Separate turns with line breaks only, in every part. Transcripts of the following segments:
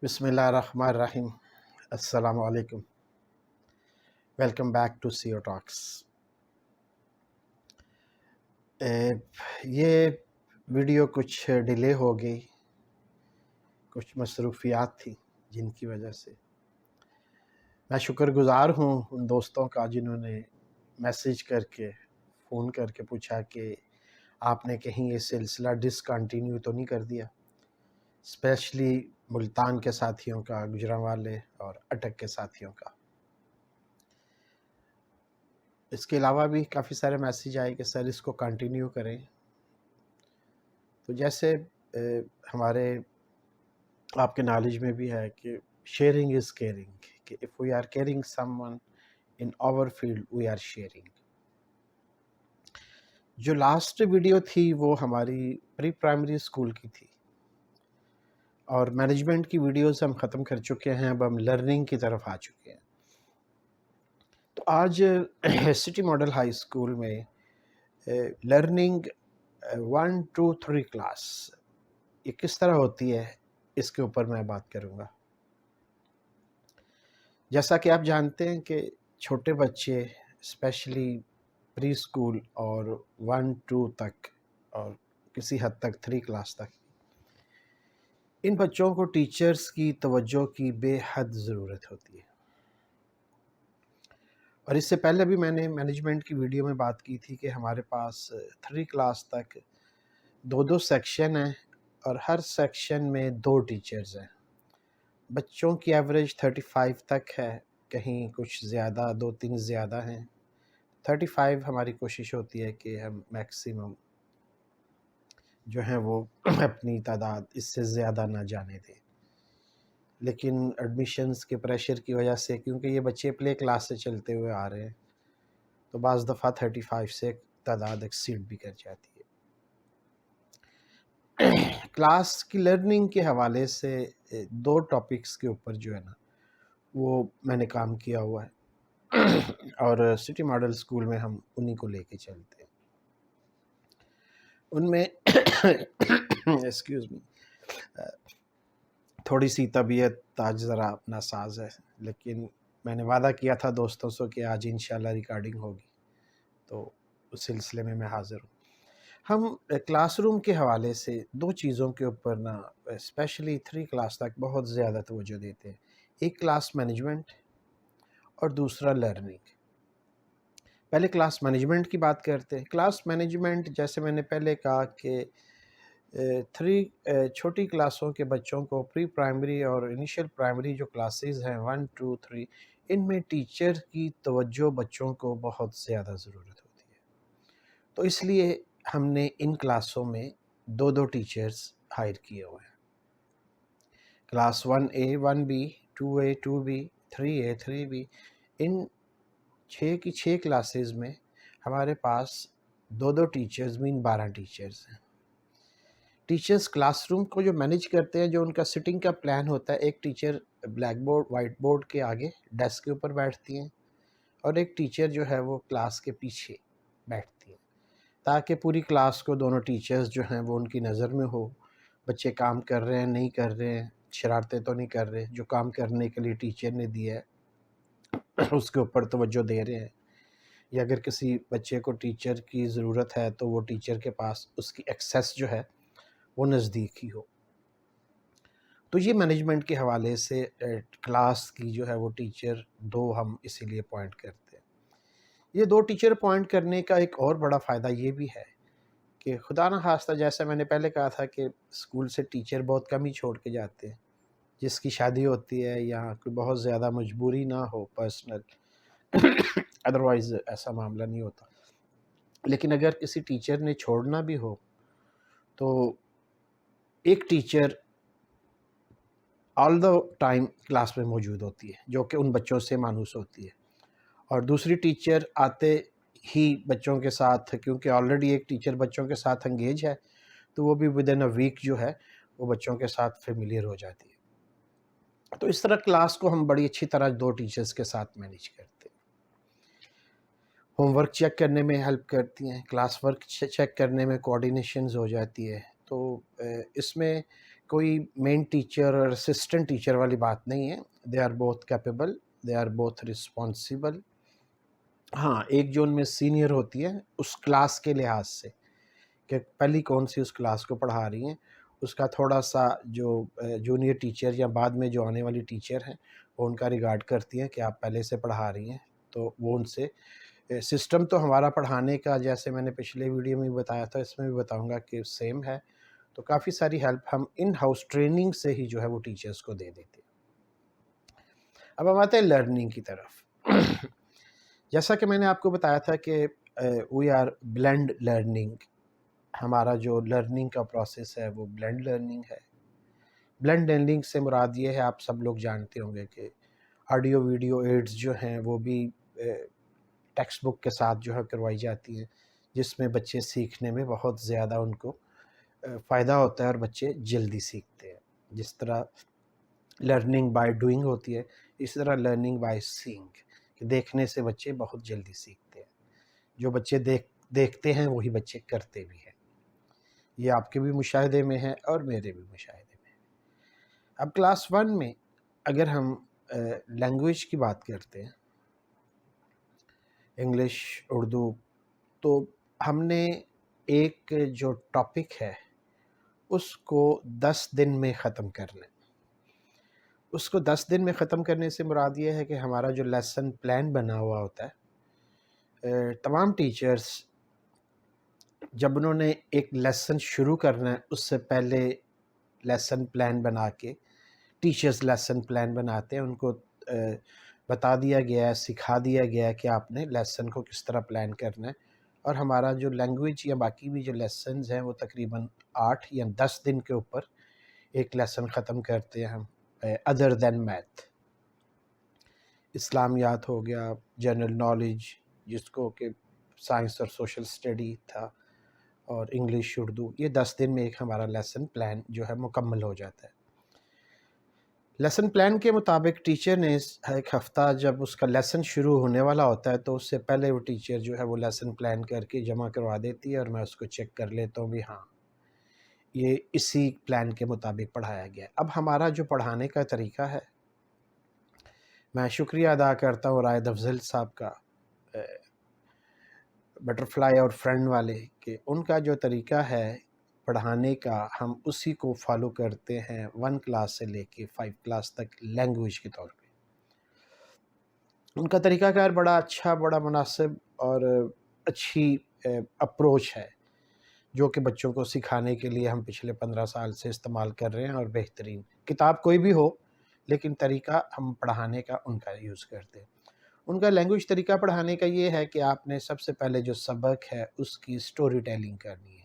بسم اللہ الرحمن الرحیم۔ السلام علیکم، ویلکم بیک ٹو سی او ٹاکس۔ یہ ویڈیو کچھ ڈیلے ہو گئی، کچھ مصروفیات تھی جن کی وجہ سے۔ میں شکر گزار ہوں ان دوستوں کا جنہوں نے میسیج کر کے فون کر کے پوچھا کہ آپ نے کہیں یہ سلسلہ ڈسکنٹینیو تو نہیں کر دیا، اسپیشلی ملتان کے ساتھیوں کا، گجرانوالے اور اٹک کے ساتھیوں کا۔ اس کے علاوہ بھی کافی سارے میسیج آئے کہ سر اس کو کنٹینیو کریں۔ تو جیسے ہمارے آپ کے نالج میں بھی ہے کہ شیئرنگ از کیئرنگ، کہ if we are caring some one in our field we are sharing. جو لاسٹ ویڈیو تھی وہ ہماری پری پرائمری اسکول کی تھی، اور مینجمنٹ کی ویڈیوز ہم ختم کر چکے ہیں، اب ہم لرننگ کی طرف آ چکے ہیں۔ تو آج سٹی ماڈل ہائی اسکول میں لرننگ 1 2 3 کلاس یہ کس طرح ہوتی ہے، اس کے اوپر میں بات کروں گا۔ جیسا کہ آپ جانتے ہیں کہ چھوٹے بچے اسپیشلی پری اسکول اور 1 2 تک اور کسی حد تک 3 کلاس تک، ان بچوں کو ٹیچرز کی توجہ کی بے حد ضرورت ہوتی ہے۔ اور اس سے پہلے بھی میں نے مینجمنٹ کی ویڈیو میں بات کی تھی کہ ہمارے پاس 3 کلاس تک 2 سیکشن ہیں، اور ہر سیکشن میں 2 ٹیچرز ہیں۔ بچوں کی ایوریج 35 تک ہے، کہیں کچھ زیادہ 2 3 زیادہ ہیں۔ 35 ہماری کوشش ہوتی ہے کہ ہم میکسیمم جو ہیں وہ اپنی تعداد اس سے زیادہ نہ جانے دیں، لیکن ایڈمیشنز کے پریشر کی وجہ سے، کیونکہ یہ بچے پلے کلاس سے چلتے ہوئے آ رہے ہیں، تو بعض دفعہ 35 سے تعداد ایکسیڈ بھی کر جاتی ہے۔ کلاس کی لرننگ کے حوالے سے 2 ٹاپکس کے اوپر جو ہے نا وہ میں نے کام کیا ہوا ہے، اور سٹی ماڈل اسکول میں ہم انہی کو لے کے چلتے ہیں۔ ان میں ایکسکیوز می، تھوڑی سی طبیعت آج ذرا ناساز ہے، لیکن میں نے وعدہ کیا تھا دوستوں سے کہ آج انشاءاللہ ریکارڈنگ ہوگی، تو اس سلسلے میں حاضر ہوں۔ ہم کلاس روم کے حوالے سے 2 چیزوں کے اوپر نا اسپیشلی 3 کلاس تک بہت زیادہ توجہ دیتے ہیں، ایک کلاس مینجمنٹ اور دوسرا لرننگ۔ پہلے کلاس مینجمنٹ کی بات کرتے ہیں۔ کلاس مینجمنٹ جیسے میں نے پہلے کہا کہ 3 چھوٹی کلاسوں کے بچوں کو پری پرائمری اور انیشیل پرائمری جو کلاسز ہیں 1 2 3، ان میں ٹیچر کی توجہ بچوں کو بہت زیادہ ضرورت ہوتی ہے، تو اس لیے ہم نے ان کلاسوں میں 2 ٹیچرز ہائر کیے ہوئے ہیں۔ Class 1A 1B 2A 2B 3A 3B، ان 6 کی 6 کلاسز میں ہمارے پاس 2 ٹیچرز مین 12 ٹیچرز ہیں۔ ٹیچرز کلاس روم کو جو مینیج کرتے ہیں، جو ان کا سٹنگ کا پلان ہوتا ہے، ایک teacher black board white board کے آگے ڈیسک کے اوپر بیٹھتی ہیں، اور ایک ٹیچر جو ہے وہ کلاس کے پیچھے بیٹھتی ہیں، تاکہ پوری کلاس کو دونوں ٹیچرز جو ہیں وہ ان کی نظر میں ہو، بچے کام کر رہے ہیں نہیں کر رہے ہیں، شرارتیں تو نہیں کر رہے، جو کام کرنے کے لیے ٹیچر نے دیا ہے اس کے اوپر توجہ دے رہے ہیں، یا اگر کسی بچے کو ٹیچر کی ضرورت ہے تو وہ ٹیچر کے پاس اس کی ایکسیس جو ہے وہ نزدیک ہی ہو۔ تو یہ مینجمنٹ کے حوالے سے کلاس کی جو ہے وہ ٹیچر 2 ہم اسی لیے پوائنٹ کرتے ہیں۔ یہ 2 ٹیچر پوائنٹ کرنے کا ایک اور بڑا فائدہ یہ بھی ہے کہ خدا نہ خواستہ، جیسا میں نے پہلے کہا تھا کہ اسکول سے ٹیچر بہت کم ہی چھوڑ کے جاتے ہیں، جس کی شادی ہوتی ہے یا کوئی بہت زیادہ مجبوری نہ ہو پرسنل، ادروائز ایسا معاملہ نہیں ہوتا۔ لیکن اگر کسی ٹیچر نے چھوڑنا بھی ہو تو ایک teacher all the time class میں موجود ہوتی ہے، جو کہ ان بچوں سے مانوس ہوتی ہے، اور دوسری ٹیچر آتے ہی بچوں کے ساتھ، کیونکہ آلریڈی ایک ٹیچر بچوں کے ساتھ انگیج ہے، تو وہ بھی ود ان اے ویک جو ہے وہ بچوں کے ساتھ فیملیئر ہو جاتی ہے۔ تو اس طرح کلاس کو ہم بڑی اچھی طرح 2 ٹیچرز کے ساتھ مینیج کرتے ہیں۔ ہوم ورک چیک کرنے میں ہیلپ کرتی ہیں، کلاس ورک چیک کرنے میں کوآرڈینیشنز ہو جاتی ہے۔ تو اس میں کوئی مین ٹیچر اور اسسٹنٹ ٹیچر والی بات نہیں ہے. They are both capable, they are both responsible. ہاں ایک جو ان میں سینئر ہوتی ہے اس کلاس کے لحاظ سے کہ پہلی کون سی اس کلاس کو پڑھا رہی ہیں, اس کا تھوڑا سا جو جونیئر ٹیچر یا بعد میں جو آنے والی ٹیچر ہیں وہ ان کا ریگارڈ کرتی ہیں کہ آپ پہلے سے پڑھا رہی ہیں, تو وہ ان سے سسٹم تو ہمارا پڑھانے کا جیسے میں نے پچھلے ویڈیو میں بتایا تھا اس میں بھی بتاؤں گا کہ سیم ہے. تو کافی ساری ہیلپ ہم ان ہاؤس ٹریننگ سے ہی جو ہے وہ ٹیچرز کو دے دیتے ہیں. اب ہم آتے ہیں لرننگ کی طرف. جیسا کہ میں نے آپ کو بتایا تھا کہ وی آر بلینڈ لرننگ, ہمارا جو لرننگ کا پروسیس ہے وہ بلینڈ لرننگ ہے. بلینڈ لرننگ سے مراد یہ ہے, آپ سب لوگ جانتے ہوں گے کہ آڈیو ویڈیو ایڈز جو ہیں وہ بھی ٹیکسٹ بک کے ساتھ جو ہے کروائی جاتی ہیں, جس میں بچے سیکھنے میں بہت زیادہ ان کو فائدہ ہوتا ہے اور بچے جلدی سیکھتے ہیں. جس طرح لرننگ بائی ڈوئنگ ہوتی ہے, اس طرح لرننگ بائی سینگ, کہ دیکھنے سے بچے بہت جلدی سیکھتے ہیں. جو بچے دیکھتے ہیں وہی بچے کرتے بھی ہیں. یہ آپ کے بھی مشاہدے میں ہے اور میرے بھی مشاہدے میں ہے. اب کلاس 1 میں اگر ہم لینگویج کی بات کرتے ہیں, انگلش, اردو, تو ہم نے ایک جو ٹاپک ہے اس کو 10 دن میں ختم کرنا ہے. اس کو 10 دن میں ختم کرنے سے مراد یہ ہے کہ ہمارا جو لیسن پلان بنا ہوا ہوتا ہے, تمام ٹیچرز جب انہوں نے ایک لیسن شروع کرنا ہے اس سے پہلے لیسن پلان بنا کے, ٹیچرز لیسن پلان بناتے ہیں, ان کو بتا دیا گیا ہے, سکھا دیا گیا ہے کہ آپ نے لیسن کو کس طرح پلان کرنا ہے. اور ہمارا جو لینگویج یا باقی بھی جو لیسنز ہیں وہ تقریباً 8 یا 10 دن کے اوپر ایک لیسن ختم کرتے ہیں ہم. ادر دین میتھ, اسلامیات ہو گیا, جنرل نالج جس کو کہ سائنس اور سوشل اسٹڈی تھا, اور انگلش, اردو, یہ 10 دن میں ایک ہمارا لیسن پلان جو ہے مکمل ہو جاتا ہے. لیسن پلان کے مطابق ٹیچر نے ایک ہفتہ جب اس کا لیسن شروع ہونے والا ہوتا ہے تو اس سے پہلے وہ ٹیچر جو ہے وہ لیسن پلان کر کے جمع کروا دیتی ہے, اور میں اس کو چیک کر لیتا ہوں بھی ہاں یہ اسی پلان کے مطابق پڑھایا گیا. اب ہمارا جو پڑھانے کا طریقہ ہے, میں شکریہ ادا کرتا ہوں رائد افضل صاحب کا, بٹرفلائی اور فرینڈ والے, کہ ان کا جو طریقہ ہے پڑھانے کا ہم اسی کو فالو کرتے ہیں 1 کلاس سے لے کے 5 کلاس تک لینگویج کے طور پہ. ان کا طریقہ کار بڑا اچھا, بڑا مناسب اور اچھی اپروچ ہے جو کہ بچوں کو سکھانے کے لیے ہم پچھلے 15 سال سے استعمال کر رہے ہیں, اور بہترین کتاب کوئی بھی ہو لیکن طریقہ ہم پڑھانے کا ان کا یوز کرتے ہیں. ان کا لینگویج طریقہ پڑھانے کا یہ ہے کہ آپ نے سب سے پہلے جو سبق ہے اس کی سٹوری ٹیلنگ کرنی ہے.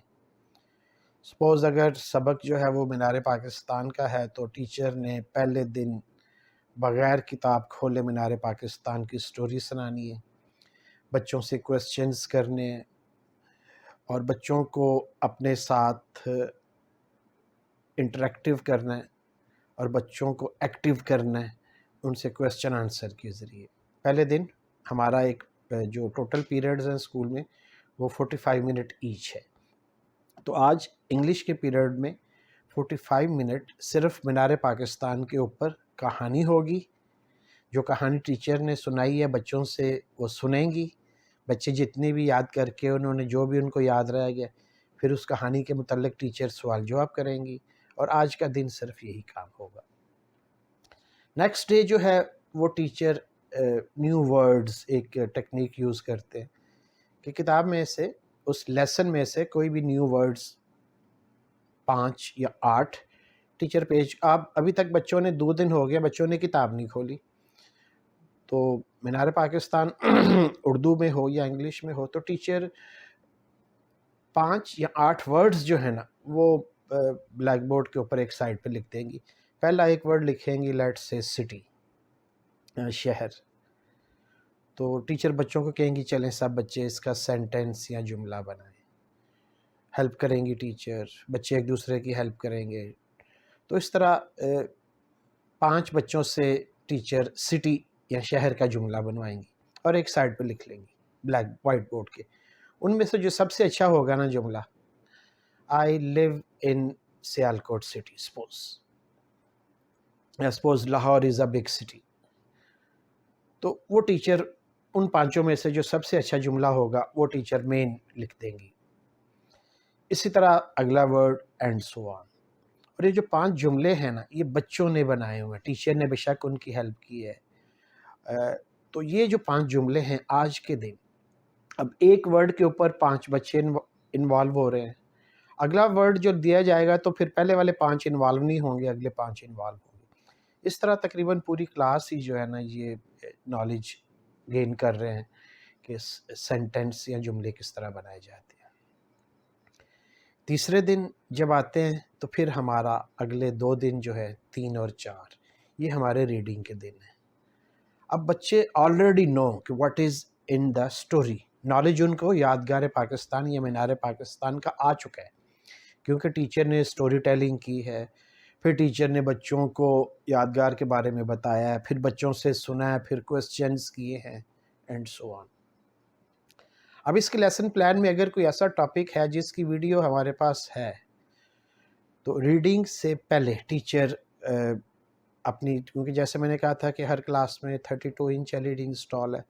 سپوز اگر سبق جو ہے وہ مینار پاکستان کا ہے تو ٹیچر نے پہلے دن بغیر کتاب کھولے مینار پاکستان کی سٹوری سنانی ہے, بچوں سے کوسچنز کرنے ہیں, اور بچوں کو اپنے ساتھ انٹریکٹیو کرنا ہے اور بچوں کو ایکٹیو کرنا ہے ان سے کوسچن آنسر کے ذریعے. پہلے دن ہمارا ایک جو ٹوٹل پیریڈز ہیں اسکول میں وہ 45 منٹ ایچ ہے. تو آج انگلش کے پیریڈ میں 45 منٹ صرف مینار پاکستان کے اوپر کہانی ہوگی. جو کہانی ٹیچر نے سنائی ہے بچوں سے وہ سنیں گی, بچے جتنے بھی یاد کر کے انہوں نے جو بھی ان کو یاد رہ گیا, پھر اس کہانی کے متعلق ٹیچر سوال جواب کریں گی, اور آج کا دن صرف یہی کام ہوگا. نیکسٹ ڈے جو ہے وہ ٹیچر نیو ورڈز ایک ٹیکنیک یوز کرتے ہیں کہ کتاب میں سے اس لیسن میں سے کوئی بھی نیو ورڈز 5 یا 8 ٹیچر پیج, آپ ابھی تک بچوں نے 2 دن ہو گیا بچوں نے کتاب نہیں کھولی, تو مینار پاکستان اردو میں ہو یا انگلش میں ہو تو ٹیچر 5 یا 8 ورڈز جو ہیں نا وہ بلیک بورڈ کے اوپر ایک سائڈ پہ لکھ دیں گی. پہلا ایک ورڈ لکھیں گی, لیٹس سے سٹی, شہر. تو ٹیچر بچوں کو کہیں گی چلیں سب بچے اس کا سینٹنس یا جملہ بنائیں. ہیلپ کریں گی ٹیچر, بچے ایک دوسرے کی ہیلپ کریں گے. تو اس طرح 5 بچوں سے ٹیچر سٹی یا شہر کا جملہ بنوائیں گی اور ایک سائڈ پہ لکھ لیں گی وائٹ بورڈ کے. ان میں سے جو سب سے اچھا ہوگا نا جملہ, I live in Sialkot city suppose Lahore is a big city, تو وہ ٹیچر ان پانچوں میں سے جو سب سے اچھا جملہ ہوگا وہ ٹیچر مین لکھ دیں گی. اسی طرح اگلا ورڈ اینڈ سو آن. اور یہ جو 5 جملے ہیں نا، یہ بچوں نے بنائے ہوئے ہیں، ٹیچر نے بے شک ان کی ہیلپ کی ہے. تو یہ جو 5 جملے ہیں آج کے دن، اب ایک ورڈ کے اوپر 5 بچے انوالو ہو رہے ہیں. اگلا ورڈ جو دیا جائے گا تو پھر پہلے والے 5 انوالو نہیں ہوں گے، اگلے 5 انوالو ہوں گے. اس طرح تقریباً پوری کلاس ہی جو ہے نا یہ نالج گین کر رہے ہیں کہ سینٹنس یا جملے کس طرح بنائے جاتے ہیں. تیسرے دن جب آتے ہیں تو پھر ہمارا اگلے 2 دن جو ہے 3 اور 4 یہ ہمارے ریڈنگ کے دن ہیں. اب بچے آلریڈی نو کہ what is in the story. Knowledge ان کو یادگار پاکستان یا مینار پاکستان کا آ چکا ہے، کیونکہ ٹیچر نے اسٹوری ٹیلنگ کی ہے، پھر ٹیچر نے بچوں کو یادگار کے بارے میں بتایا ہے، پھر بچوں سے سنا ہے، پھر کوسچنز کیے ہیں اینڈ سو آن. اب اس کے لیسن پلان میں اگر کوئی ایسا ٹاپک ہے جس کی ویڈیو ہمارے پاس ہے تو ریڈنگ سے پہلے ٹیچر اپنی، کیونکہ جیسے میں نے کہا تھا کہ ہر کلاس میں 32 inch L E D install ہے،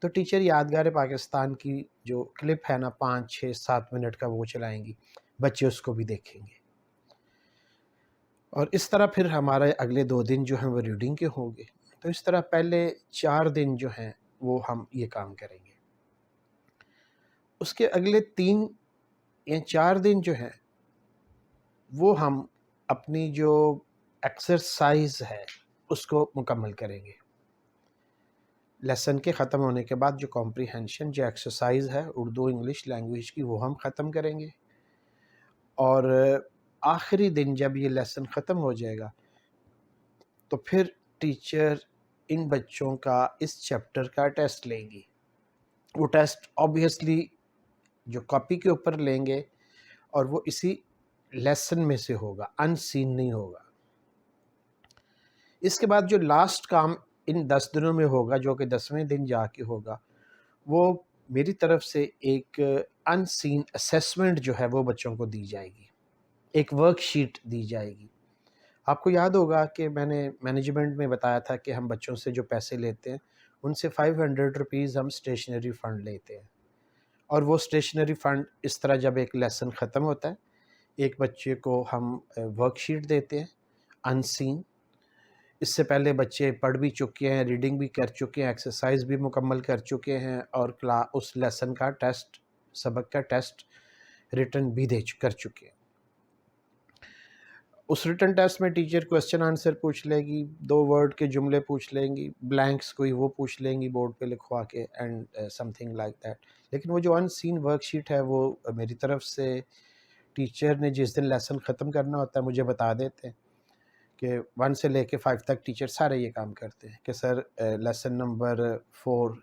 تو ٹیچر یادگار پاکستان کی جو کلپ ہے نا 5 6 7 منٹ کا وہ چلائیں گی، بچے اس کو بھی دیکھیں گے. اور اس طرح پھر ہمارے اگلے 2 دن جو ہیں وہ ریڈنگ کے ہوں گے. تو اس طرح پہلے 4 دن جو ہیں وہ ہم یہ کام کریں گے. اس کے اگلے 3 یا 4 دن جو ہیں وہ ہم اپنی جو ایکسرسائز ہے اس کو مکمل کریں گے. لیسن کے ختم ہونے کے بعد جو کمپریہنشن جو ایکسرسائز ہے اردو انگلش لینگویج کی وہ ہم ختم کریں گے. اور آخری دن جب یہ لیسن ختم ہو جائے گا تو پھر ٹیچر ان بچوں کا اس چیپٹر کا ٹیسٹ لیں گی. وہ ٹیسٹ آبویسلی جو کاپی کے اوپر لیں گے اور وہ اسی لیسن میں سے ہوگا، ان سین نہیں ہوگا. اس کے بعد جو لاسٹ کام ان 10 دنوں میں ہوگا جو کہ 10ویں دن جا کے ہوگا، وہ میری طرف سے ایک ان سین اسیسمنٹ جو ہے وہ بچوں کو دی جائے گی، ایک ورک شیٹ دی جائے گی. آپ کو یاد ہوگا کہ میں نے مینجمنٹ میں بتایا تھا کہ ہم بچوں سے جو پیسے لیتے ہیں ان سے 500 روپیز ہم اسٹیشنری فنڈ لیتے ہیں. اور وہ اسٹیشنری فنڈ اس طرح جب ایک لیسن ختم ہوتا ہے ایک بچے کو ہم ورک شیٹ دیتے ہیں ان سین. اس سے پہلے بچے پڑھ بھی چکے ہیں، ریڈنگ بھی کر چکے ہیں، ایکسرسائز بھی مکمل کر چکے ہیں، اور اس لیسن کا ٹیسٹ، سبق کا ٹیسٹ ریٹن بھی کر چکے ہیں. اس ریٹن ٹیسٹ میں ٹیچر کوسچن آنسر پوچھ لے گی، 2 ورڈ کے جملے پوچھ لیں گی، بلینکس کوئی وہ پوچھ لیں گی بورڈ پہ لکھوا کے، and some thing like that. لیکن وہ جو ان سین ورک شیٹ ہے وہ میری طرف سے ٹیچر نے جس دن لیسن ختم کرنا ہوتا ہے مجھے بتا دیتے ہیں کہ 1 سے لے کے 5 تک ٹیچر سارے یہ کام کرتے ہیں کہ سر لیسن نمبر 4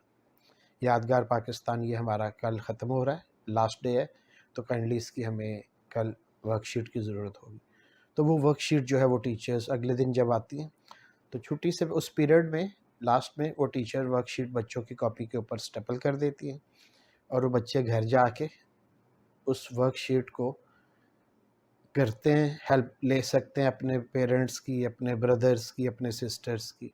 یادگار پاکستان یہ ہمارا کل ختم ہو رہا ہے، لاسٹ ڈے ہے، تو کائنڈلی اس کی ہمیں کل ورک شیٹ کی ضرورت ہوگی. تو وہ ورک شیٹ جو ہے وہ ٹیچرز اگلے دن جب آتی ہیں تو چھٹی سے اس پیریڈ میں لاسٹ میں وہ ٹیچر ورک شیٹ بچوں کی کاپی کے اوپر سٹیپل کر دیتی ہیں، اور وہ بچے گھر جا کے اس ورک شیٹ کو کرتے ہیں، ہیلپ لے سکتے ہیں اپنے پیرنٹس کی، اپنے بردرز کی، اپنے سسٹرز کی.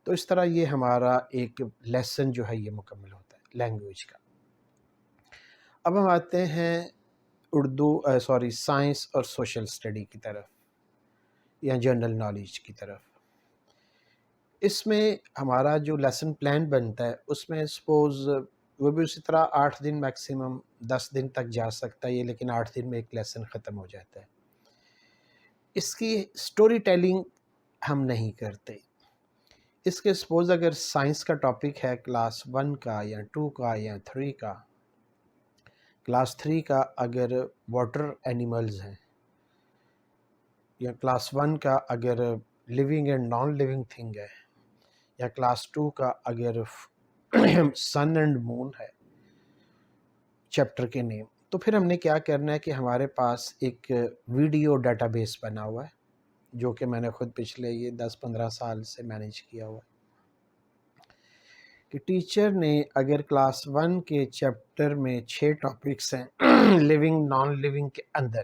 تو اس طرح یہ ہمارا ایک لیسن جو ہے یہ مکمل ہوتا ہے لینگویج کا. اب ہم آتے ہیں سائنس اور سوشل اسٹڈی کی طرف یا جنرل نالج کی طرف. اس میں ہمارا جو لیسن پلان بنتا ہے اس میں سپوز وہ بھی اسی طرح 8 دن میکسیمم 10 دن تک جا سکتا ہے یہ، لیکن 8 دن میں ایک لیسن ختم ہو جاتا ہے. اس کی سٹوری ٹیلنگ ہم نہیں کرتے. اس کے سپوز اگر سائنس کا ٹاپک ہے کلاس 1 کا یا 2 کا یا 3 کا، کلاس 3 کا اگر واٹر اینیملز ہیں، یا کلاس 1 کا اگر living and non living thing ہے، یا کلاس 2 کا اگر سن اینڈ مون ہے چیپٹر کے نیم، تو پھر ہم نے کیا کرنا ہے کہ ہمارے پاس ایک ویڈیو ڈیٹا بیس بنا ہوا ہے جو کہ میں نے خود پچھلے یہ 10-15 سال سے مینیج کیا ہوا ہے، کہ ٹیچر نے اگر کلاس 1 کے چیپٹر میں 6 ٹاپکس ہیں لیونگ نان لیونگ کے اندر،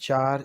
4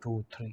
2 3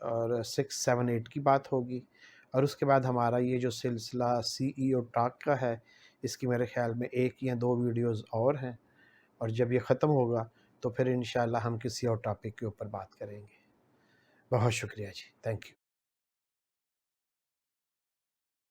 اور 6 7 8 کی بات ہوگی، اور اس کے بعد ہمارا یہ جو سلسلہ CEO ٹاک کا ہے، اس کی میرے خیال میں 1 یا 2 ویڈیوز اور ہیں، اور جب یہ ختم ہوگا تو پھر انشاءاللہ ہم کسی اور ٹاپک کے اوپر بات کریں گے۔ بہت شکریہ جی، تھینک یو۔